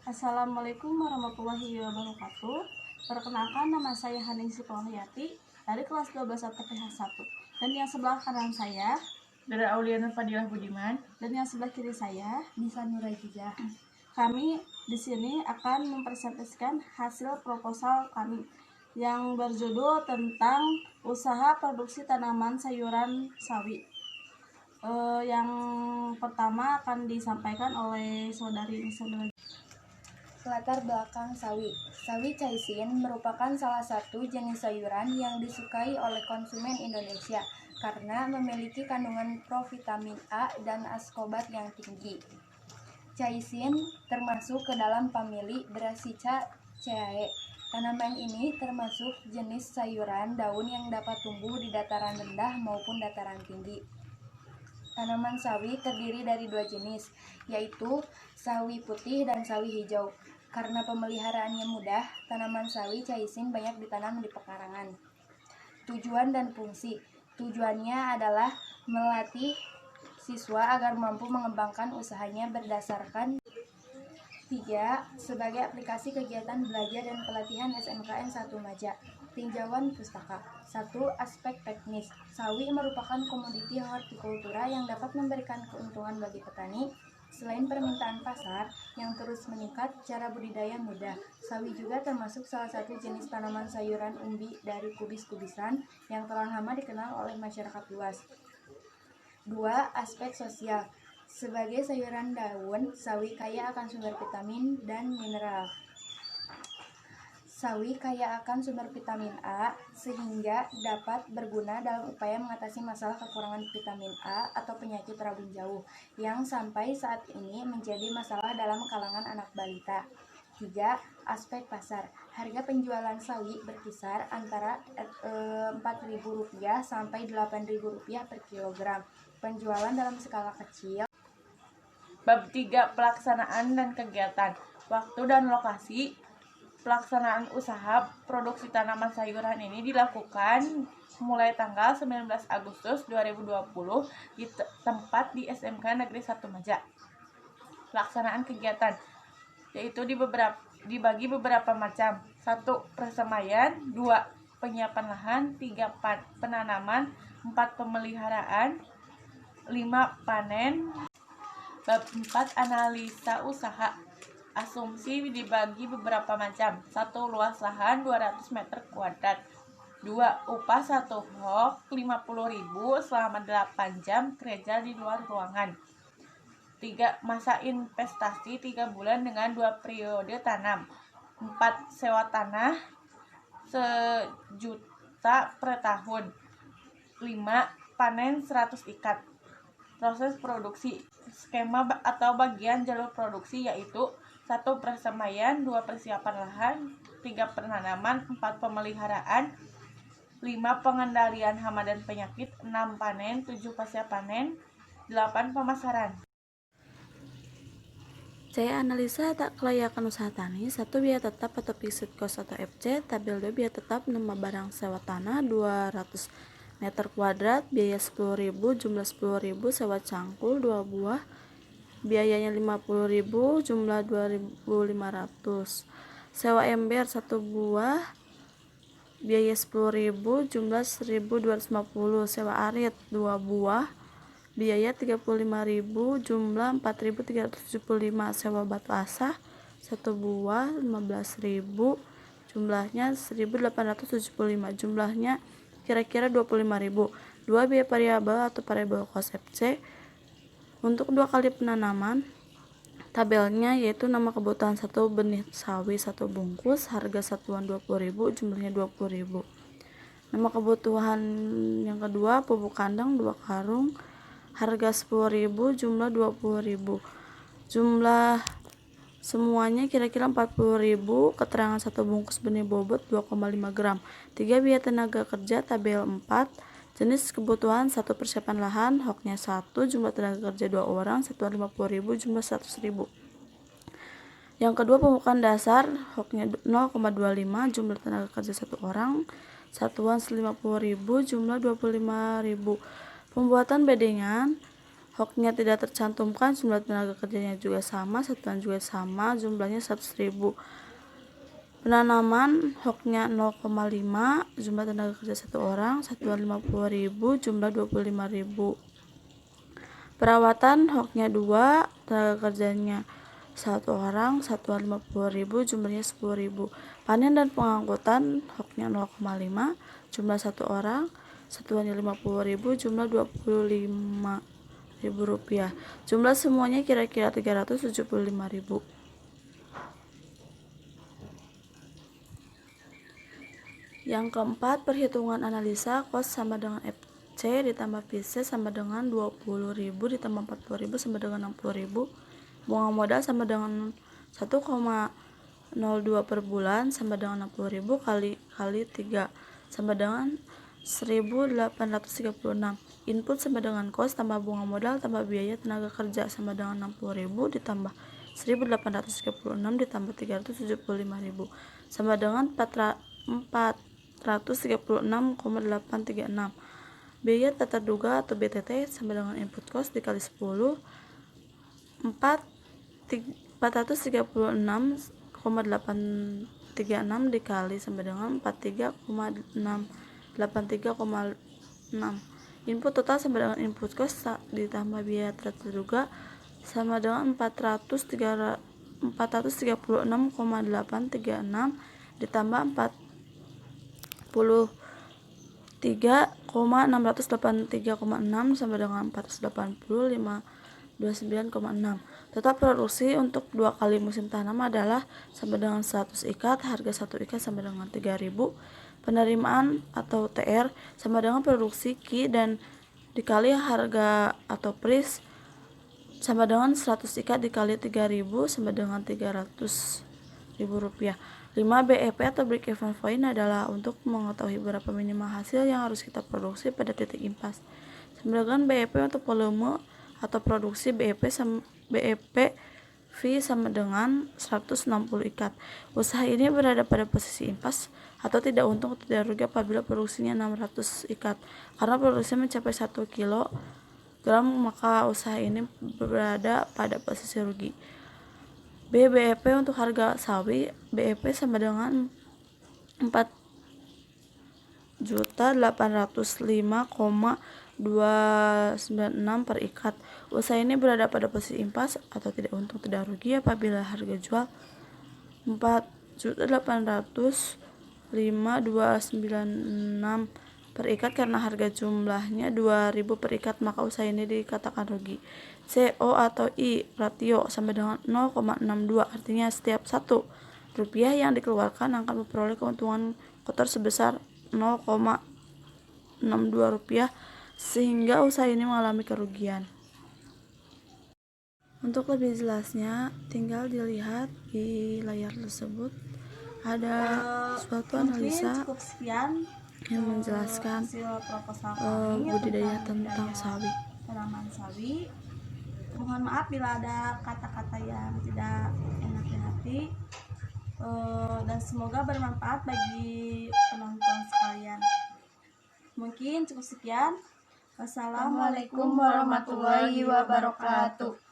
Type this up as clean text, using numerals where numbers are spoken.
Assalamualaikum warahmatullahi wabarakatuh. Perkenalkan, nama saya Haningsi Pohyati dari kelas 12 PTH 1. Dan yang sebelah kanan saya Dari Auliana Fadilah Budiman. dan yang sebelah kiri saya Nisa Nuraijijah. Kami di sini akan mempresentasikan hasil proposal kami yang berjudul tentang usaha produksi tanaman sayuran sawi. Yang pertama akan disampaikan oleh saudari Nisa Nuraijijah. Latar belakang sawi. Sawi caisine merupakan salah satu jenis sayuran yang disukai oleh konsumen Indonesia karena memiliki kandungan provitamin A dan ascorbat yang tinggi. Caisine termasuk ke dalam famili Brassicaceae. Tanaman ini termasuk jenis sayuran daun yang dapat tumbuh di dataran rendah maupun dataran tinggi. Tanaman sawi terdiri dari dua jenis, yaitu sawi putih dan sawi hijau. Karena pemeliharaannya mudah, tanaman sawi caisine banyak ditanam di pekarangan. Tujuan dan fungsi. Tujuannya adalah melatih siswa agar mampu mengembangkan usahanya berdasarkan 3. Sebagai aplikasi kegiatan belajar dan pelatihan SMKN 1 Maja. Tinjauan pustaka. 1. Aspek teknis. Sawi merupakan komoditi hortikultura yang dapat memberikan keuntungan bagi petani. Selain permintaan pasar yang terus meningkat, cara budidaya mudah. Sawi juga termasuk salah satu jenis tanaman sayuran umbi dari kubis-kubisan yang telah lama dikenal oleh masyarakat luas. 2. Aspek sosial. Sebagai sayuran daun, sawi kaya akan sumber vitamin dan mineral. Sawi kaya akan sumber vitamin A sehingga dapat berguna dalam upaya mengatasi masalah kekurangan vitamin A atau penyakit rabun jauh yang sampai saat ini menjadi masalah dalam kalangan anak balita. 3. Aspek pasar. Harga penjualan sawi berkisar antara Rp4.000 sampai Rp8.000 per kilogram. Penjualan dalam skala kecil. Bab 3. Pelaksanaan dan kegiatan. Waktu dan lokasi. Pelaksanaan usaha produksi tanaman sayuran ini dilakukan mulai tanggal 19 Agustus 2020 di tempat di SMK Negeri 1 Maja. Pelaksanaan kegiatan yaitu dibagi beberapa macam. 1. Persemaian. 2. Penyiapan lahan. 3. Penanaman. 4. Pemeliharaan. 5. Panen. Bab 4. Analisa usaha. Asumsi dibagi beberapa macam. 1. Luas lahan 200 meter kuadrat. 2. Upah 1 hok 50.000 selama 8 jam kerja di luar ruangan. 3. Masa investasi 3 bulan dengan 2 periode tanam. 4. Sewa tanah 1 juta per tahun. 5. Panen 100 ikat. Proses produksi. Skema atau bagian jalur produksi yaitu 1. Persemaian, 2. Persiapan lahan, 3. Penanaman, 4. Pemeliharaan, 5. Pengendalian hama dan penyakit, 6. Panen, 7. Pasca panen, 8. Pemasaran. Saya analisa kelayakan usaha tani. 1. Biaya tetap atau fixed cost atau FC. Tabel 2. Biaya tetap nama barang sewa tanah 200 meter kuadrat, biaya 10.000, jumlah 10.000, sewa cangkul 2 buah, biayanya 50.000, jumlah 2.500, sewa ember 1 buah, biaya 10.000, jumlah 1.250, sewa arit 2 buah, biaya 35.000, jumlah 4.375, sewa batu asah 1 buah 15.000, jumlahnya 1.875, jumlahnya kira-kira 25.000. 2. Biaya variabel atau variable cost FC untuk 2 kali penanaman. Tabelnya yaitu nama kebutuhan 1 benih sawi 1 bungkus, harga satuan 20.000, jumlahnya 20.000. Nama kebutuhan yang kedua pupuk kandang 2 karung, harga 10.000, jumlah 20.000. Jumlah semuanya kira-kira 40.000. Keterangan 1 bungkus benih bobot 2,5 gram. 3. Biaya tenaga kerja tabel 4. Jenis kebutuhan 1. Persiapan lahan, hoknya 1, jumlah tenaga kerja 2 orang, satuan 50.000, jumlah 100.000. Yang kedua pemupukan dasar, hoknya 0,25, jumlah tenaga kerja 1 orang, satuan 50.000, jumlah 25.000. Pembuatan bedengan, Hoknya tidak tercantumkan, jumlah tenaga kerjanya juga sama, satuan juga sama, jumlahnya 100.000. Penanaman hoknya 0,5, jumlah tenaga kerja 1 orang, satuan 50.000, jumlah 25.000. Perawatan hoknya 2, tenaga kerjanya 1 orang, satuan 50.000, jumlahnya 10.000. Panen dan pengangkutan hoknya 0,5, jumlah 1 orang, satuannya 50.000, jumlah 25.000 rupiah. Jumlah semuanya kira-kira 375.000. Yang keempat, perhitungan analisa kos sama dengan FC ditambah PC sama dengan 20.000 ditambah 40.000 sama dengan 60.000. Bunga modal sama dengan 1,02 per bulan sama dengan 60.000 kali 3 sama dengan 1.836. Input sama dengan kos tambah bunga modal tambah biaya tenaga kerja sama dengan 60.000 ditambah 1.836 ditambah 375.000 sama dengan 436,836. Biaya tak terduga atau BTT sama dengan input cost dikali 10, 436,836 dikali sama dengan 43,683,6. Input total sama dengan input cost ditambah biaya tak terduga sama dengan 436,836 ditambah 43,683,6 sama dengan 480,529,6. Total produksi untuk 2 kali musim tanam adalah sama dengan 100 ikat, harga 1 ikat sama dengan 3.000. Penerimaan atau TR sama dengan produksi Ki dan dikali harga atau price sama dengan 100 ikat dikali 3.000 sama dengan 300.000 rupiah. 5. BEP atau break even point adalah untuk mengetahui berapa minimal hasil yang harus kita produksi pada titik impas. Sama dengan BEP untuk volume atau produksi BEP V sama dengan 160 ikat. Usaha ini berada pada posisi impas atau tidak untung atau tidak rugi apabila produksinya 600 ikat. Karena produksinya mencapai 1 kilogram, maka usaha ini berada pada posisi rugi. BEP untuk harga sawi, BEP sama dengan 4.805,296 per ikat. Usaha ini berada pada posisi impas atau tidak untung tidak rugi apabila harga jual 4.805,296 per ikat karena harga jumlahnya 2.000 per ikat, maka usaha ini dikatakan rugi. CO atau I ratio sama dengan 0,62, artinya setiap 1 rupiah yang dikeluarkan akan memperoleh keuntungan kotor sebesar 0,62 rupiah, sehingga usaha ini mengalami kerugian. Untuk lebih jelasnya tinggal dilihat di layar tersebut, ada suatu analisa yang menjelaskan budidaya tentang sawi. Tanaman sawi. Mohon maaf bila ada kata-kata yang tidak enak di hati, dan semoga bermanfaat bagi penonton sekalian. Mungkin cukup sekian. Wassalamualaikum warahmatullahi wabarakatuh.